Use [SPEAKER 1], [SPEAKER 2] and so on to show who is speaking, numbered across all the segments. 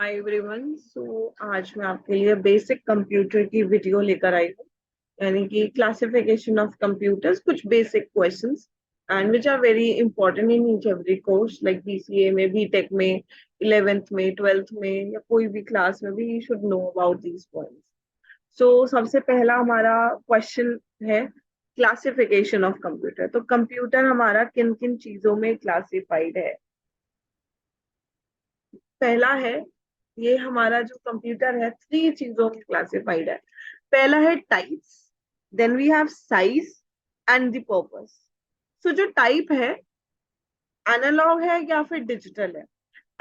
[SPEAKER 1] Hi everyone. आज मैं आपके लिए बेसिक कंप्यूटर की वीडियो लेकर आई हूँ, यानी कि क्लासिफिकेशन ऑफ कंप्यूटर्स, कुछ basic questions and which are very important in each every course, like BCA में, बीटेक में, 11th में, 12th में, या कोई भी क्लास में भी you should know about these points. सबसे पहला हमारा क्वेश्चन है क्लासिफिकेशन ऑफ कंप्यूटर। तो कंप्यूटर हमारा किन किन चीजों में क्लासिफाइड है? पहला है, ये हमारा जो कंप्यूटर है 3 चीजों में क्लासिफाइड है। पहला है types, then we have size and the purpose. जो टाइप है, एनालॉग है या फिर डिजिटल है।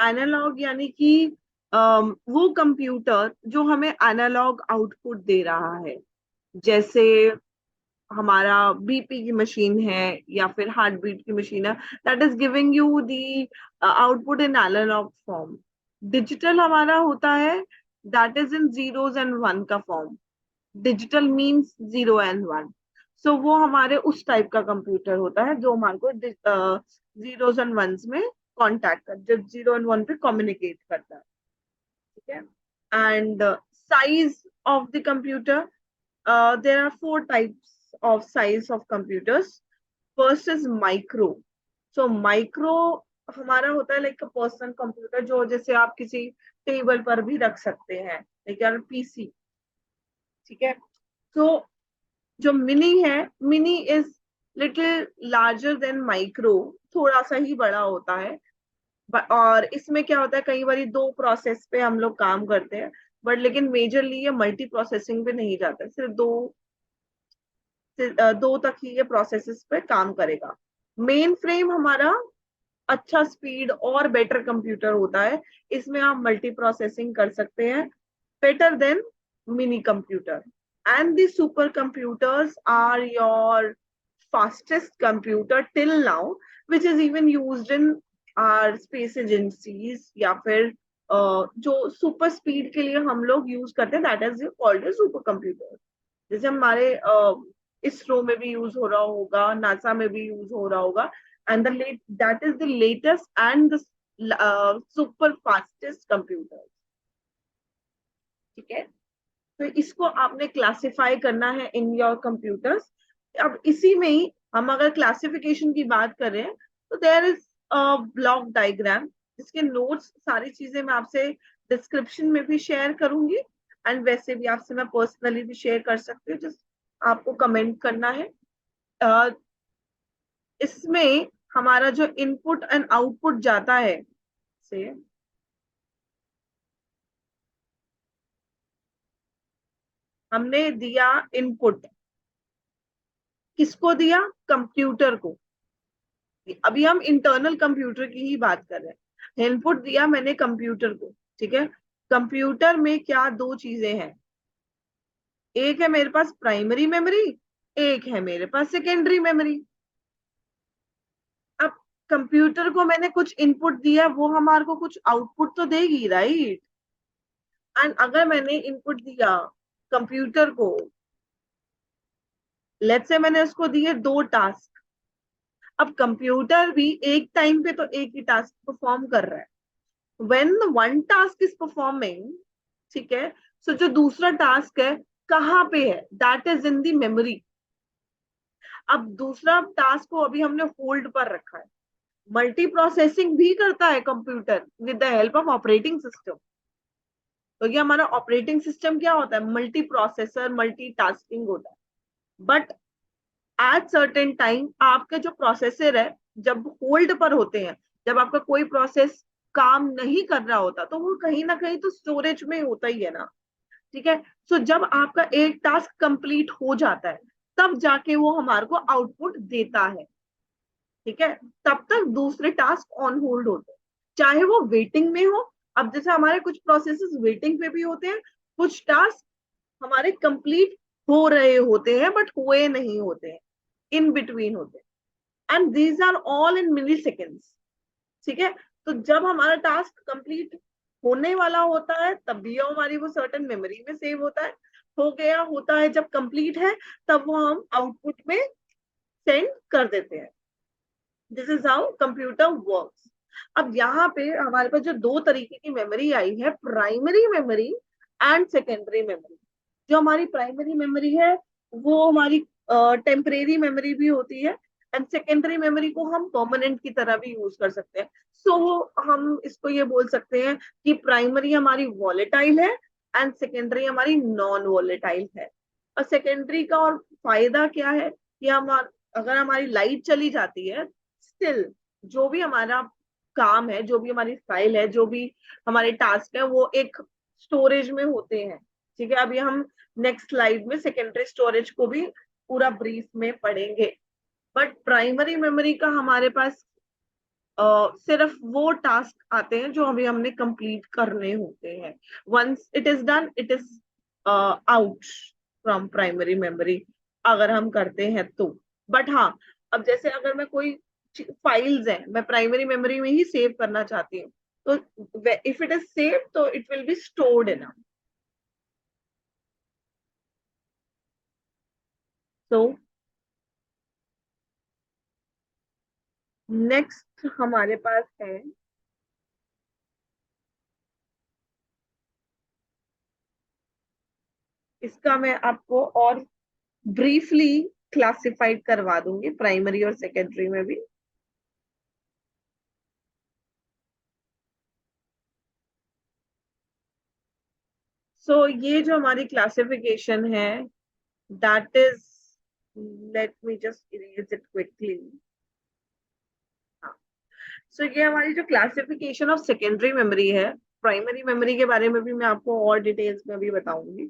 [SPEAKER 1] एनालॉग यानी कि वो कंप्यूटर जो हमें एनालॉग आउटपुट दे रहा है, जैसे हमारा बीपी की मशीन है या फिर हार्ट बीट की मशीन है, that is giving you the output in analog form. Digital हमारा होता है, that is in zeros and one का फॉर्म। Digital means 0 and 1। वो हमारे उस टाइप का कंप्यूटर होता है जो हमारे को जीरोस एंड वंस में कॉन्टैक्ट कर, जब 0 and 1 पे कम्युनिकेट करता है। ठीक है। And size of the computer, there are 4 types of size of computers. First is micro. Micro हमारा होता है लाइक पर्सनल कंप्यूटर, जो जैसे आप किसी टेबल पर भी रख सकते हैं, लाइक यार पीसी। ठीक है। तो जो मिनी है, mini is little larger than micro, थोड़ा सा ही बड़ा होता है। और इसमें क्या होता है, कई बार 2 प्रोसेस पे हम लोग काम करते हैं, बट लेकिन मेजरली ये मल्टी प्रोसेसिंग पे नहीं जाता है, सिर्फ दो तक ही ये प्रोसेसेस पे काम करेगा। मेन फ्रेम हमारा अच्छा स्पीड और बेटर कंप्यूटर होता है, इसमें आप मल्टी प्रोसेसिंग कर सकते हैं, better than mini computer. And the supercomputers are your fastest computer till now, which is even used in our space agencies, या फिर जो सुपर स्पीड के लिए हम लोग यूज करते हैं, that is called a super computer. जैसे हमारे इसरो में भी यूज हो रहा होगा, नासा में भी यूज हो रहा होगा, and that is the latest and the super fastest computer. ठीक है। तो इसको आपने क्लासिफाई करना है इन योर कंप्यूटर्स। अब इसी में ही हम अगर क्लासिफिकेशन की बात करें, तो देयर इज ब्लॉक डायग्राम, जिसके नोट्स सारी चीजें मैं आपसे डिस्क्रिप्शन में भी शेयर करूंगी, एंड वैसे भी आपसे मैं पर्सनली भी शेयर कर सकती हूँ, जस्ट आपको कमेंट करना है। इसमें हमारा जो इनपुट एंड आउटपुट जाता है, से हमने दिया इनपुट, किसको दिया? कंप्यूटर को। अभी हम इंटरनल कंप्यूटर की ही बात कर रहे हैं। इनपुट दिया मैंने कंप्यूटर को। ठीक है। कंप्यूटर में क्या 2 चीजें हैं, एक है मेरे पास प्राइमरी मेमोरी, एक है मेरे पास सेकेंडरी मेमोरी। अब कंप्यूटर को मैंने कुछ इनपुट दिया, वो हमारे को कुछ आउटपुट तो देगी, राइट? एंड अगर मैंने इनपुट दिया कंप्यूटर को, लेट्स से मैंने उसको दिए 2 टास्क। अब कंप्यूटर भी एक टाइम पे तो एक ही टास्क परफॉर्म कर रहा है। when one task is performing, ठीक है, जो दूसरा टास्क है कहाँ पे है, that is in the memory. अब दूसरा टास्क को अभी हमने होल्ड पर रखा है। मल्टी प्रोसेसिंग भी करता है computer with the help of operating system. तो ये हमारा ऑपरेटिंग सिस्टम क्या होता है? मल्टी प्रोसेसर, मल्टी टास्किंग होता है। बट एट सर्टेन टाइम आपके जो प्रोसेसर है, जब होल्ड पर होते हैं, जब आपका कोई प्रोसेस काम नहीं कर रहा होता, तो वो कहीं ना कहीं तो स्टोरेज में होता ही है ना। ठीक है। जब आपका एक टास्क कंप्लीट हो जाता है, तब जाके वो हमारे को आउटपुट देता है। ठीक है। तब तक दूसरे टास्क ऑन होल्ड होते हैं, चाहे वो वेटिंग में हो। अब जैसे हमारे कुछ प्रोसेसेस वेटिंग पे भी होते हैं, कुछ टास्क हमारे कंप्लीट हो रहे होते हैं बट हुए नहीं होते हैं, इन बिटवीन होते हैं, and these are all in milliseconds. ठीक है। तो जब हमारा टास्क कंप्लीट होने वाला होता है, तब भी हमारी वो सर्टेन मेमोरी में सेव होता है। हो गया होता है जब कंप्लीट है, तब वो हम आउटपुट में सेंड कर देते हैं। This is how computer works. अब यहाँ पे हमारे पास जो दो तरीके की मेमोरी आई है, primary memory and secondary memory. जो हमारी प्राइमरी मेमोरी है वो हमारी टेम्परेरी मेमोरी भी होती है, एंड सेकेंडरी मेमोरी को हम परमानेंट की तरह भी यूज कर सकते हैं। हम इसको ये बोल सकते हैं कि प्राइमरी हमारी वॉलेटाइल है एंड सेकेंडरी हमारी नॉन वॉलेटाइल है। और सेकेंडरी का और फायदा क्या है कि हम अगर हमारी लाइट चली जाती है, स्टिल जो भी हमारा काम है, जो भी हमारी फाइल है, जो भी हमारे टास्क है, वो एक स्टोरेज में होते हैं। ठीक है, अभी हम नेक्स्ट स्लाइड में सेकेंडरी स्टोरेज को भी पूरा ब्रीफ में पढ़ेंगे। बट प्राइमरी मेमोरी का हमारे पास सिर्फ वो टास्क आते हैं जो अभी हमने कंप्लीट करने होते हैं। Once it is done, it is out from primary memory, अगर हम करते हैं तो। बट हाँ, अब जैसे अगर मैं कोई फाइल्स है मैं प्राइमरी मेमोरी में ही सेव करना चाहती हूँ, तो इफ इट इज सेव तो it will be stored in. So next हमारे पास है, इसका मैं आपको और ब्रीफली क्लासिफाइड करवा दूंगी प्राइमरी और सेकेंडरी में भी। ये जो हमारी क्लासिफिकेशन है, that is, let me just erase it quickly. ये हमारी जो क्लासिफिकेशन ऑफ सेकेंडरी मेमोरी है, प्राइमरी मेमोरी के बारे में भी मैं आपको और डिटेल्स में भी बताऊंगी।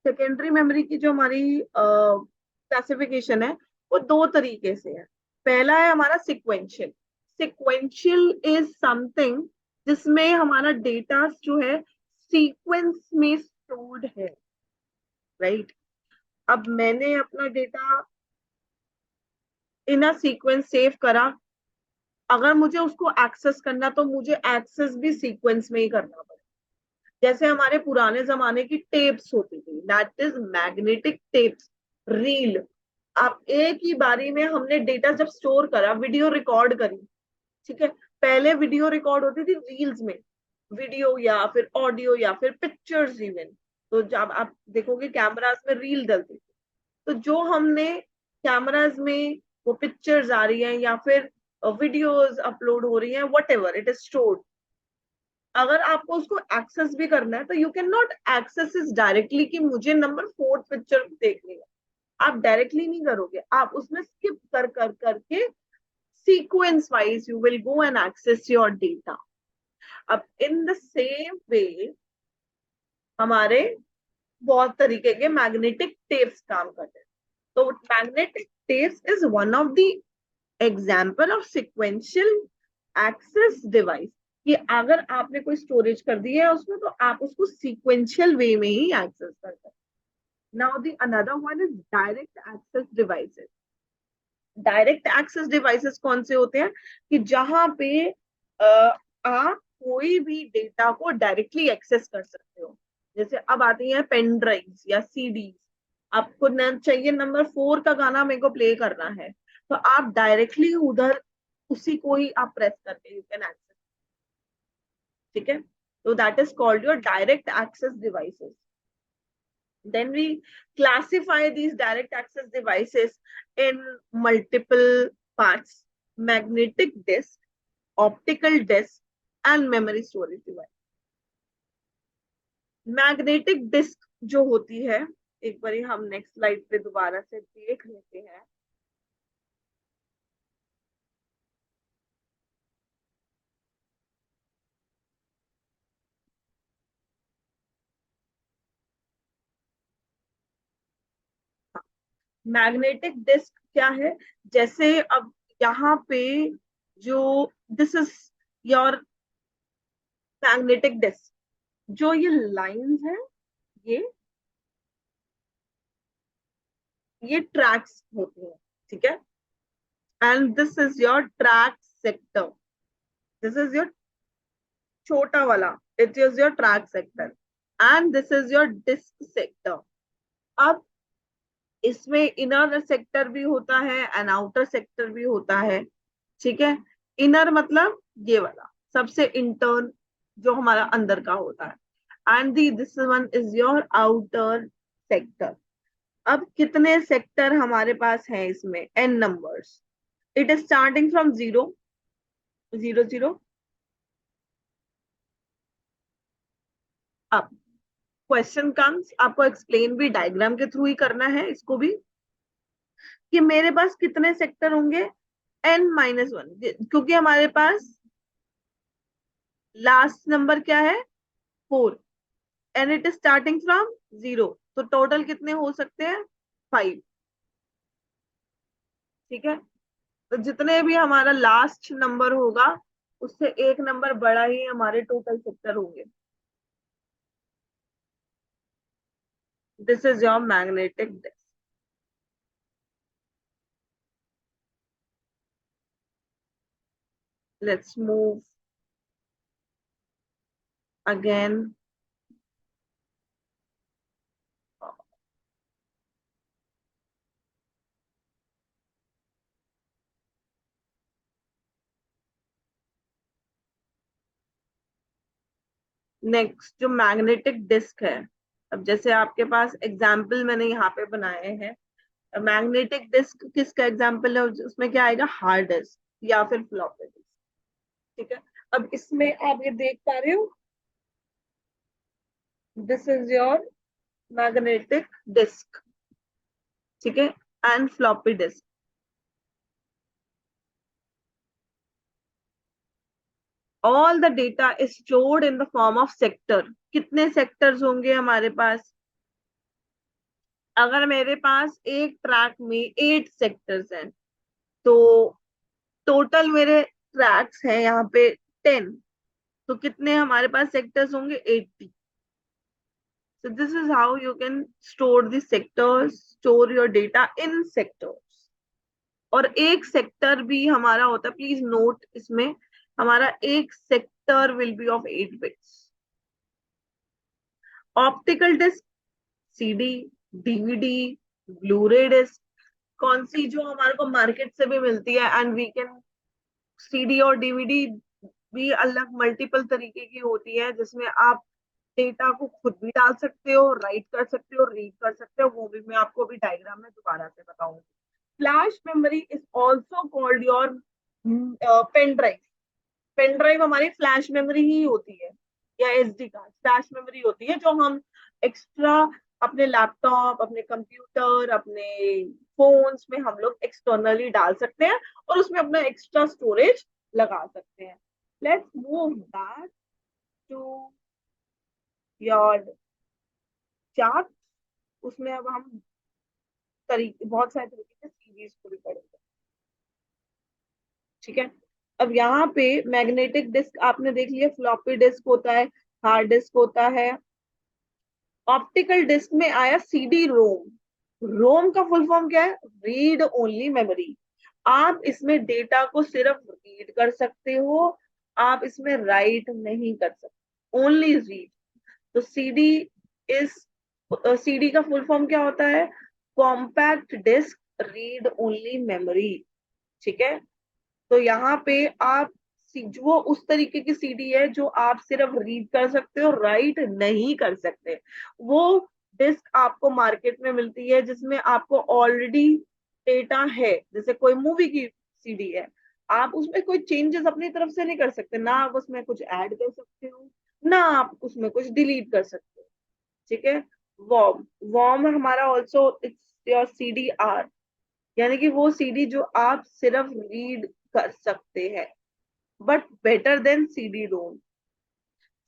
[SPEAKER 1] सेकेंडरी मेमोरी की जो हमारी क्लासिफिकेशन है वो दो तरीके से है। पहला है हमारा सिक्वेंशियल। सिक्वेंशियल इज समथिंग जिसमें हमारा डेटा जो है सीक्वेंस में स्टोर्ड है, राइट। अब मैंने अपना data in a sequence save करा, अगर मुझे उसको एक्सेस करना तो मुझे एक्सेस भी सीक्वेंस में ही करना पड़ेगा। जैसे हमारे पुराने जमाने की टेप्स होती थी, that is magnetic tapes, reel. आप एक ही बारी में हमने डेटा जब स्टोर करा, वीडियो रिकॉर्ड करी, ठीक है। पहले वीडियो रिकॉर्ड होती थी रील्स में, वीडियो या फिर ऑडियो या फिर पिक्चर्स इवन। तो जब आप देखोगे कैमरास में रील डलती थी, तो जो हमने कैमरास में वो पिक्चर्स आ रही हैं या फिर वीडियोस अपलोड हो रही हैं, whatever it is stored, अगर आपको उसको एक्सेस भी करना है तो you can not access is directly कि मुझे नंबर 4 पिक्चर देखनी है। आप डायरेक्टली नहीं करोगे, आप उसमें स्किप कर कर करके sequence wise you will go and access your data. अब इन द सेम वे हमारे बहुत तरीके के मैग्नेटिक टेप्स काम करते हैं। तो magnetic tapes is one of the example of sequential access device, कि अगर आपने कोई स्टोरेज कर दी है उसमें तो आप उसको सीक्वेंशियल वे में ही एक्सेस कर सकते हैं। Now the another one is direct access devices. Direct access devices कौन से होते हैं कि जहां पे आप कोई भी डेटा को डायरेक्टली एक्सेस कर सकते हो। जैसे अब आती है पेन ड्राइव या सीडी, आपको चाहिए नंबर 4 का गाना मेरे को प्ले करना है, तो आप डायरेक्टली उधर उसी को ही आप प्रेस करके यू कैन एक्सेस, ठीक है। तो that is called your direct access devices. Then we classify these direct access devices in multiple parts: magnetic disk, optical disk, and memory storage device. Magnetic disk जो होती है, एक बार हम next slide पे दोबारा से देख लेते हैं। मैग्नेटिक डिस्क क्या है, जैसे अब यहाँ पे जो this is your magnetic disk, जो ये लाइंस है, ये ये ट्रैक्स होती हैं, ठीक है। And this is your track sector, this is your छोटा वाला, it is your track sector, and this is your disk sector. अब इसमें इनर सेक्टर भी होता है एंड आउटर सेक्टर भी होता है, ठीक है। इनर मतलब ये वाला सबसे इंटर्न जो हमारा अंदर का होता है। And the this one is your outer sector. अब कितने सेक्टर हमारे पास है इसमें? N numbers. It is starting from zero, zero zero. अब क्वेश्चन कम्स, आपको एक्सप्लेन भी डायग्राम के थ्रू ही करना है इसको भी, कि मेरे पास कितने सेक्टर होंगे? एन माइनस वन, क्योंकि हमारे पास लास्ट नंबर क्या है? Four, and it is starting from zero. तो टोटल कितने हो सकते हैं? फाइव। ठीक है, तो जितने भी हमारा लास्ट नंबर होगा उससे एक नंबर बड़ा ही हमारे टोटल सेक्टर होंगे। This is your magnetic disk. Let's move again. Next जो मैग्नेटिक डिस्क है, अब जैसे आपके पास एग्जाम्पल मैंने यहाँ पे बनाए हैं, मैग्नेटिक डिस्क किसका एग्जाम्पल है? उसमें क्या आएगा? हार्ड डिस्क या फिर फ्लॉपी डिस्क। ठीक है, अब इसमें आप ये देख पा रहे हो, this is your magnetic disk. ठीक है, and floppy disk. All the data is stored in the form of sector. कितने सेक्टर्स होंगे हमारे पास? अगर मेरे पास एक ट्रैक में 8 सेक्टर्स हैं, तो टोटल मेरे ट्रैक्स हैं यहाँ पे 10, तो कितने हमारे पास सेक्टर्स होंगे? 80। So this is how you can store the sectors, store your data in sectors. और एक सेक्टर भी हमारा होता है, प्लीज नोट इसमें, हमारा एक sector will be of 8 bits. Optical disc, CD, DVD, Blu ray disc, कौन सी जो हमारे को मार्केट से भी मिलती है, एंड वी कैन, सीडी और डीवीडी भी अलग मल्टीपल तरीके की होती है, जिसमें आप डेटा को खुद भी डाल सकते हो, राइट कर सकते हो, रीड कर सकते हो, वो भी मैं आपको अभी डायग्राम में दोबारा से बताऊंगी। Flash memory is also called your pen drive. Pen drive हमारी फ्लैश मेमोरी ही होती है, या एसडी कार्ड फ्लैश मेमोरी होती है, जो हम एक्स्ट्रा अपने लैपटॉप, अपने कंप्यूटर, अपने फोन्स में हम लोग एक्सटर्नली डाल सकते हैं और उसमें अपना एक्स्ट्रा स्टोरेज लगा सकते हैं। Let's move back to your chart. उसमें अब हम तरीके, बहुत सारे तरीके से सीरीज को भी पढ़ेंगे। ठीक है, अब यहाँ पे मैग्नेटिक डिस्क आपने देख लिया, फ्लॉपी डिस्क होता है, हार्ड डिस्क होता है। ऑप्टिकल डिस्क में आया सीडी रोम। रोम का फुल फॉर्म क्या है? Read only memory. आप इसमें डेटा को सिर्फ रीड कर सकते हो, आप इसमें राइट नहीं कर सकते, ओनली रीड। तो सीडी इज, सीडी का फुल फॉर्म क्या होता है? Compact disc read only memory. ठीक है, तो यहाँ पे आप वो उस तरीके की सीडी है जो आप सिर्फ रीड कर सकते हो, राइट नहीं कर सकते। वो डिस्क आपको मार्केट में मिलती है जिसमें आपको ऑलरेडी डेटा है, जैसे कोई मूवी की सीडी है, आप उसमें कोई चेंजेस अपनी तरफ से नहीं कर सकते, ना आप उसमें कुछ ऐड कर सकते हो, ना आप उसमें कुछ डिलीट कर सकते हो। ठीक है, वॉर्म, वॉर्म हमारा also it's your CD are, यानी कि वो सीडी जो आप सिर्फ रीड कर सकते हैं, but better than CD ROM.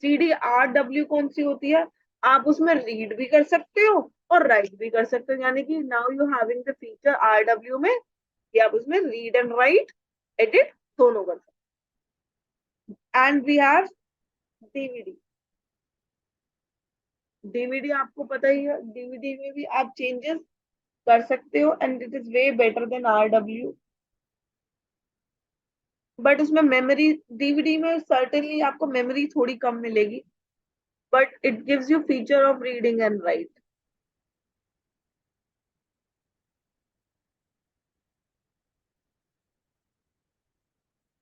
[SPEAKER 1] CD R W कौन सी होती है? आप उसमें रीड भी कर सकते हो और राइट भी कर सकते हो, यानी कि now you having the feature R W में कि आप उसमें रीड एंड राइट, एडिट दोनों कर सकते। And we have DVD. DVD आपको पता ही है, डीवीडी में भी आप चेंजेस कर सकते हो, and it is way better than R W. But उसमें मेमोरी, डीवीडी में सर्टेनली आपको मेमोरी थोड़ी कम मिलेगी, but it gives you feature of reading and write.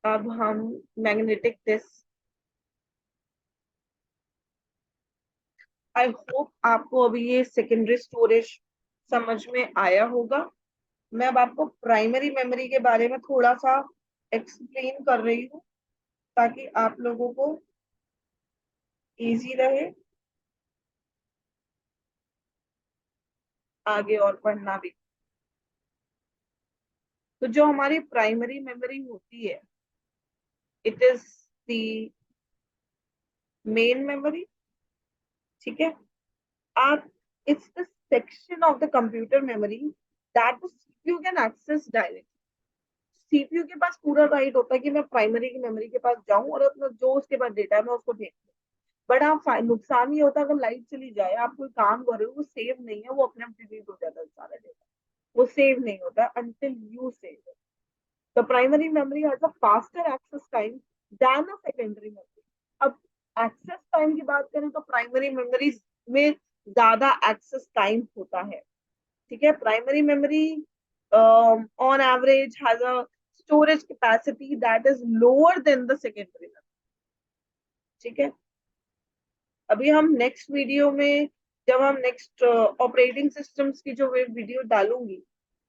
[SPEAKER 1] अब हम मैग्नेटिक डिस्क, आई होप आपको अभी ये सेकेंडरी स्टोरेज समझ में आया होगा। मैं अब आपको प्राइमरी मेमोरी के बारे में थोड़ा सा एक्सप्लेन कर रही हूँ ताकि आप लोगों को इजी रहे आगे और पढ़ना भी। तो जो हमारी प्राइमरी मेमोरी होती है, it is the main memory, ठीक है। आप, it's the section of the computer memory that the CPU can access direct. CPU के पास पूरा राइट होता है कि मैं प्राइमरी की मेमोरी के पास जाऊं और अपना जो उसके पास डेटा है मैं उसको भेज दूं। बट हाँ, नुकसान ये होता है अगर लाइट चली जाए, आप कोई काम कर रहे हो, वो सेव नहीं है, वो अपने आप डिलीट हो जाता है सारा डेटा, वो सेव नहीं होता until you save. The primary memory has a faster access time than a secondary memory. अब एक्सेस टाइम की बात करें तो प्राइमरी मेमोरी में ज्यादा एक्सेस टाइम होता है, ठीक है। Primary memory on average has a storage capacity that is lower than the secondary memory, ठीक है। अभी हम नेक्स्ट वीडियो में, जब हम नेक्स्ट ऑपरेटिंग सिस्टम्स की जो वीडियो डालूंगी,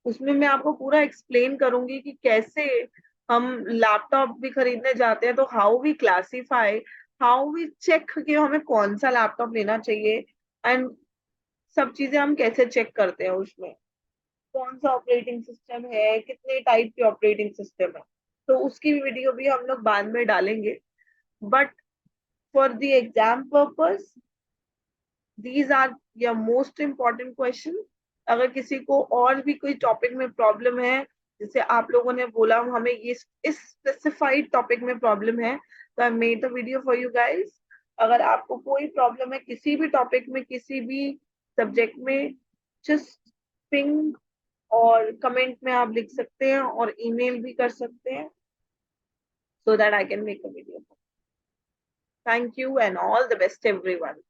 [SPEAKER 1] उसमें मैं आपको पूरा एक्सप्लेन करूंगी कि कैसे हम लैपटॉप भी खरीदने जाते हैं तो how we classify, how we check कि हमें कौन सा लैपटॉप लेना चाहिए, एंड सब चीजें हम कैसे चेक करते हैं उसमें, कौन सा ऑपरेटिंग सिस्टम है, कितने टाइप के ऑपरेटिंग सिस्टम है। तो उसकी वीडियो भी हम लोग बाद में डालेंगे। But for the exam purpose, these are your most important question. अगर किसी को और भी कोई टॉपिक में प्रॉब्लम है, जैसे आप लोगों ने बोला हमें ये इस स्पेसिफाइड टॉपिक में प्रॉब्लम है, तो I made the video for you guys. अगर आपको कोई प्रॉब्लम है किसी भी टॉपिक में, किसी भी सब्जेक्ट में, जस्ट पिंग और कमेंट में आप लिख सकते हैं और ईमेल भी कर सकते हैं, so that I can make a video. Thank you and all the best everyone.